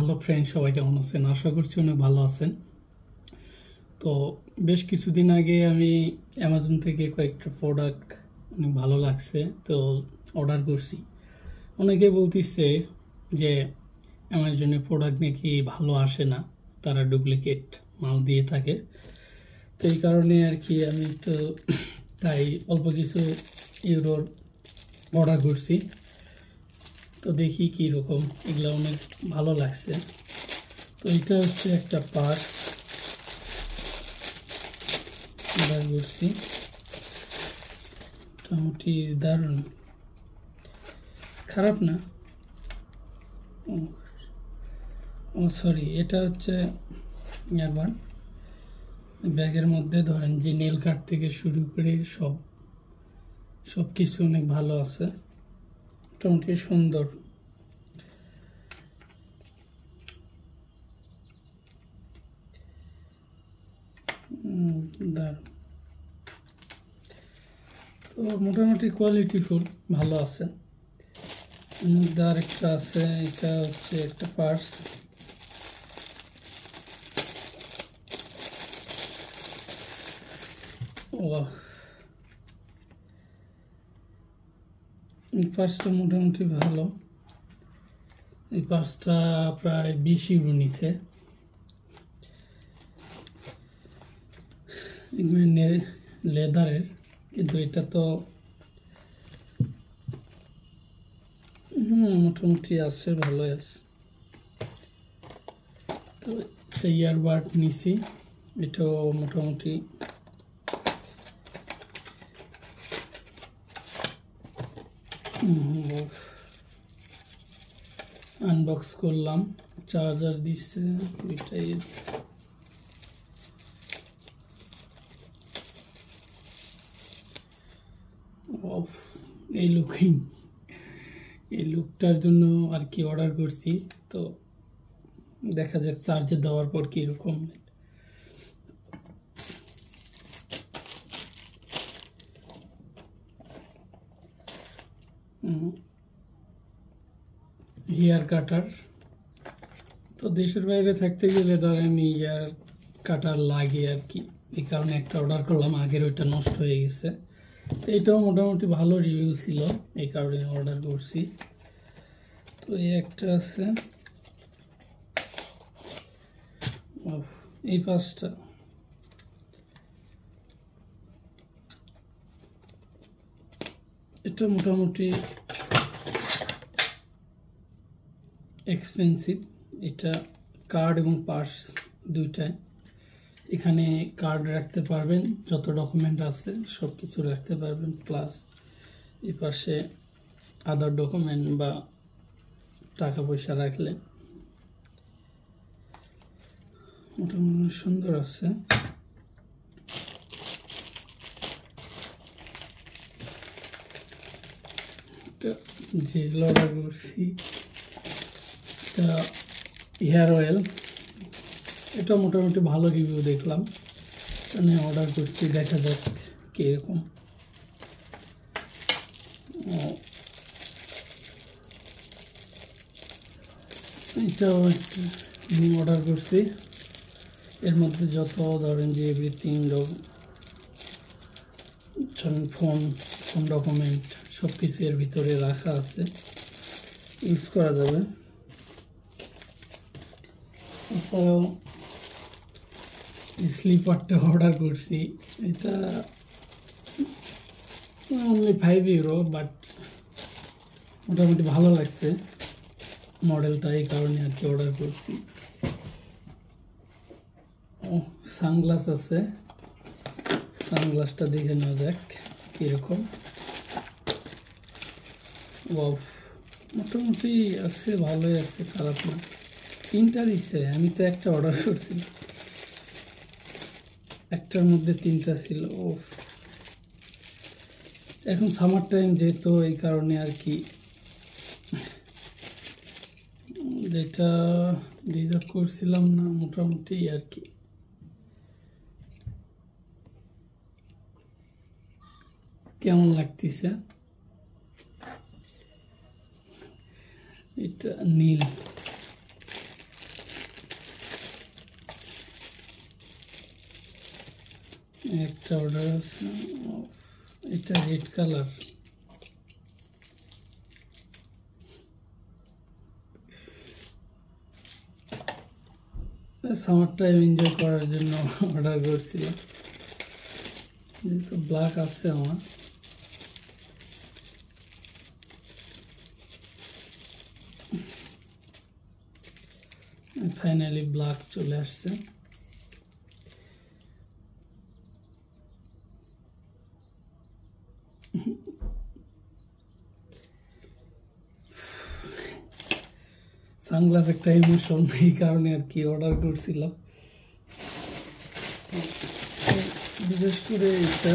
Hello friend, সবাই কেমন আছেন? আশা করছি অনেক ভালো আছেন। তো বেশ কিছুদিন আগে আমি অ্যামাজন থেকে কয়েকটা প্রোডাক্ট অনেক ভালো লাগছে, তো অর্ডার করছি। অনেকে বলতেছে যে অ্যামাজনের প্রোডাক্ট নাকি ভালো আসে না, তারা ডুপ্লিকেট মাল দিয়ে থাকে। তো এই কারণে আর কি আমি তো তাই অল্প কিছু ইউরোর অর্ডার করছি। তো দেখি কীরকম, এগুলো অনেক ভালো লাগছে। তো এটা হচ্ছে একটা পার্স অর্ডার করছি, মোটামুটি দারুণ, খারাপ না। ও সরি, এটা হচ্ছে ইয়ারবান। ব্যাগের মধ্যে ধরেন যে নেল কাট থেকে শুরু করে সব কিছু অনেক ভালো আছে, মোটামুটি সুন্দর। দারুণ, তো মোটামুটি কোয়ালিটিফুল ভালো আছে। মধ্যে আরেকটা আছে, এটা হচ্ছে একটা পার্স। ও, এই পার্সটা মোটামুটি ভালো। এই পার্সটা প্রায় 20 ইউরো নিচ্ছে। লেদারের, কিন্তু এটা তো মোটামুটি আছে, ভালোই আছে। তো একটা ইয়ারবাড নিছি, এটাও মোটামুটি আনবক্স করলাম। চার্জার দিচ্ছে দুইটাই। এই লুকটার জন্য আর কি অর্ডার করছি। তো দেখা যাক চার্জে দেওয়ার পর কীরকম। হেয়ার কাটার, তো দেশের বাইরে থাকতে গেলে ধরেন হেয়ার কাটার লাগে আর কি, এই কারণে একটা অর্ডার করলাম। আগের ওইটা নষ্ট হয়ে গেছে, তো এটাও মোটামুটি ভালো রিভিউ ছিল, এই কারণে অর্ডার করছি। তো এই একটা আছে, এই পাঁচটা। এটা মোটামুটি এক্সপেন্সিভ। এটা কার্ড এবং পার্স দুইটাই। এখানে কার্ড রাখতে পারবেন, যত ডকুমেন্ট আছে সব কিছু রাখতে পারবেন, প্লাস এই পাশে আদার ডকুমেন্ট বা টাকা পয়সা রাখলে। মোটামুটি সুন্দর আছে। যে অর্ডার করছি, এটা হেয়ার অয়েল, এটা মোটামুটি ভালো রিভিউ দেখলাম, মানে অর্ডার করছি, দেখা যাক কীরকম। এটাও একটা অর্ডার করছি, এর মধ্যে যত ধরেন যে এভরিথিং, ফোন ডকুমেন্ট সব কিছু এর ভিতরে রাখা আছে, ইউজ করা যাবে। এছাড়াও স্লিপারটা অর্ডার করছি, এটা অনলি 5 ইউরো, বাট মোটামুটি ভালো লাগছে মডেলটা, এই কারণে আর কি অর্ডার করছি। ও, সানগ্লাস আছে, সানগ্লাসটা দেখে নেওয়া যাক কীরকম। মোটামুটি আছে, ভালোই আছে, খারাপ না। 3টা দিচ্ছে, আমি তো একটা অর্ডার করছি, একটার মধ্যে 3টা ছিল। এখন সামার টাইম যেহেতু, এই কারণে আর কি যেটা রিজার্ভ করছিলাম না, মোটামুটি আর কি। কেমন লাগতেছে? এটা নীল, একটা অর্ডার আছে, এটা red colour. Summer time enjoy করার জন্য অর্ডার করছিলাম, যেহেতু ব্ল্যাক আছে আমার। ফাইনালি ব্ল্যাক চলে আসছে। সানগ্লাস একটা ইমোশন, এই কারণে আর কি অর্ডার করছিলাম। বিশেষ করে এটা